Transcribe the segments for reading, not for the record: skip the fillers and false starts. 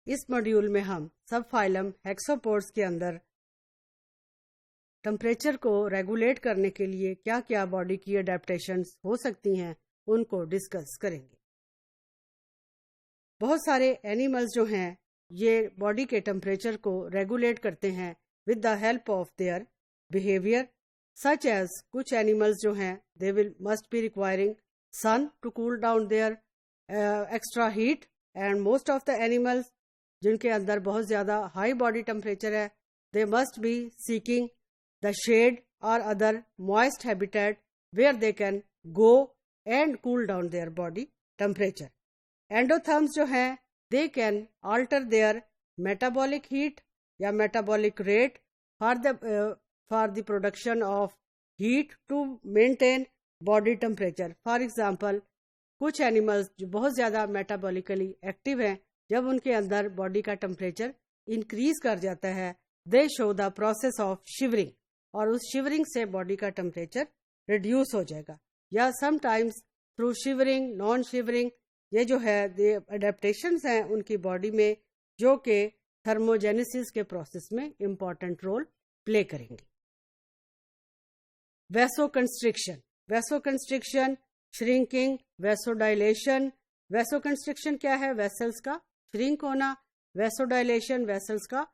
اس module میں ہم سب phylum ہیکسوپوڈس کے اندر ٹمپریچر کو ریگولیٹ کرنے کے لیے کیا کیا باڈی کی اڈیپٹیشنز ہو سکتی ہیں ان کو ڈسکس کریں گے. بہت سارے اینیملز جو ہیں یہ باڈی کے ٹمپریچر کو ریگولیٹ کرتے ہیں with the help of their behaviour such as کچھ اینیملز جو ہیں they will must be requiring sun to cool down their extra heat and most of the animals جن کے اندر بہت زیادہ ہائی باڈی ٹمپریچر ہے they must be seeking the shade or other moist habitat where they can go and cool down their body temperature. Endotherms جو ہیں they can alter their metabolic heat یا metabolic rate for the production of heat to maintain body temperature. For example, کچھ animals جو بہت زیادہ metabolically active ہیں جب ان کے اندر باڈی کا ٹمپریچر انکریز کر جاتا ہے they show the process of shivering اور اس شیورنگ سے باڈی کا ٹمپریچر ریڈیوس ہو جائے گا یا some times through shivering naan shivering یہ جو ہے اڈیپٹیشنز ہیں ان کی باڈی میں جو کہ تھرموجینیسس کے پروسیس میں امپورٹنٹ رول پلے کریں گے. ویسو کنسٹرکشن شرنکنگ ویسو ڈائلیشن. ویسو کنسٹرکشن کیا ہے؟ ویسلز کا شرنک ہونا. ویسو ڈائلیشن ویسلز کا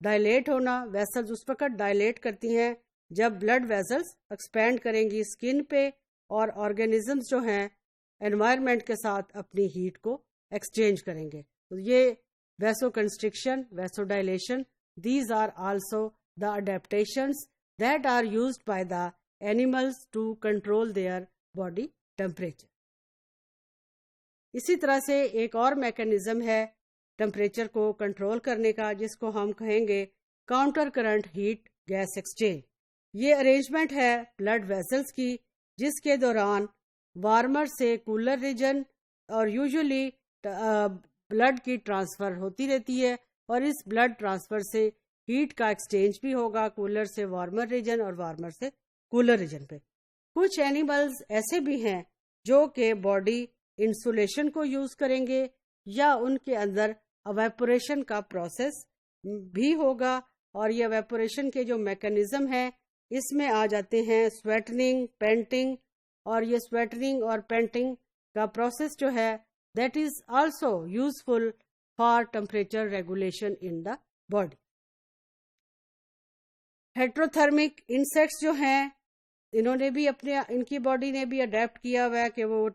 ڈائلیٹ ہونا. ویسلز اس وقت ڈائلیٹ کرتی ہیں جب بلڈ ویسلز ایکسپینڈ کریں گی اسکن پہ اور آرگینزمز جو ہیں انوائرمنٹ کے ساتھ اپنی ہیٹ کو ایکسچینج کریں گے. تو یہ vaso constriction vaso dilation these are also the adaptations that are used by the animals to control their body temperature. اسی طرح سے ایک اور میکینزم ہے ٹمپریچر کو کنٹرول کرنے کا جس کو ہم کہیں گے counter current heat gas exchange. یہ ارینجمنٹ ہے بلڈ ویسلز کی جس کے دوران وارمر سے کولر ریجن اور یوزلی بلڈ کی ٹرانسفر ہوتی رہتی ہے اور اس بلڈ ٹرانسفر سے ہیٹ کا ایکسچینج بھی ہوگا کولر سے وارمر ریجن اور وارمر سے کولر ریجن پہ. کچھ اینیملز ایسے بھی ہیں جو کہ باڈی انسولیشن کو یوز کریں گے یا ان کے اندر ایویپوریشن کا پروسیس بھی ہوگا اور یہ ایویپوریشن کے جو میکانزم ہیں اس میں آ جاتے ہیں سویٹننگ پینٹنگ اور یہ سویٹننگ اور پینٹنگ کا پروسیس جو ہے that is also useful for temperature regulation in the body. Heterothermic insects جو ہیں انہوں نے بھی ان کی باڈی نے بھی اڈیپٹ کیا ہوا ہے کہ وہ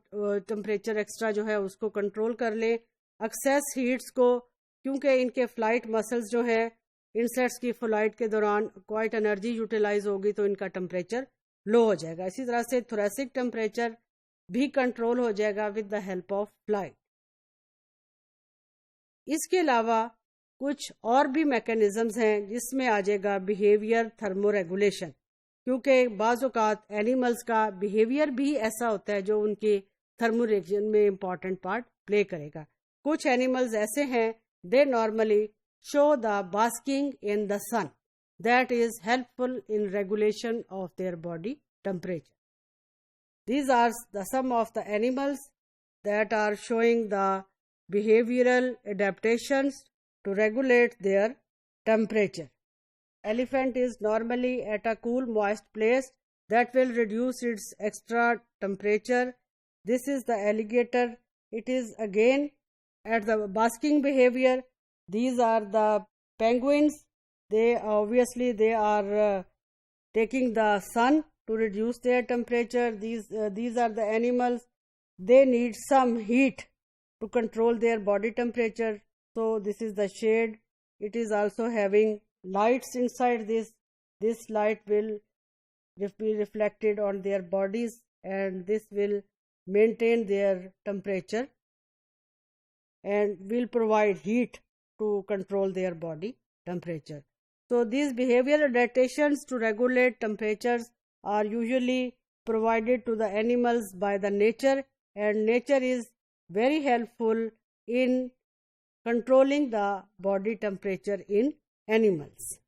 ٹمپریچر ایکسٹرا جو ہے اس کو کنٹرول کر لیں ایکسیس ہیٹس کو کیونکہ ان کے فلائٹ مسلز جو ہیں انسیکٹس کی فلائٹ کے دوران کوائٹ انرجی یوٹیلائز ہوگی تو ان کا ٹمپریچر لو ہو جائے گا. اسی طرح سے تھوریسک ٹمپریچر بھی کنٹرول ہو جائے گا with the help of flight. اس کے علاوہ کچھ اور بھی میکینزمز ہیں جس میں آ جائے گا بیہیویئر تھرمو ریگولیشن کیونکہ بعض اوقات اینیملز کا بیہیویئر بھی ایسا ہوتا ہے جو ان کے تھرمو ریگولیشن میں امپورٹنٹ پارٹ پلے کرے گا. کچھ اینیملز ایسے ہیں they normally show the basking in the sun that is helpful in regulation of their body temperature. These are the some of the animals that are showing the behavioral adaptations to regulate their temperature. Elephant is normally at a cool, moist place that will reduce its extra temperature. This is the alligator. It is again at the basking behavior. These are the penguins. They are taking the sun to reduce their temperature. These are the animals. They need some heat to control their body temperature. So this is the shade. It is also having lights inside this. This light will be reflected on their bodies and this will maintain their temperature and will provide heat to control their body temperature. So these behavioral adaptations to regulate temperatures are usually provided to the animals by the nature, and nature is very helpful in controlling the body temperature in animals.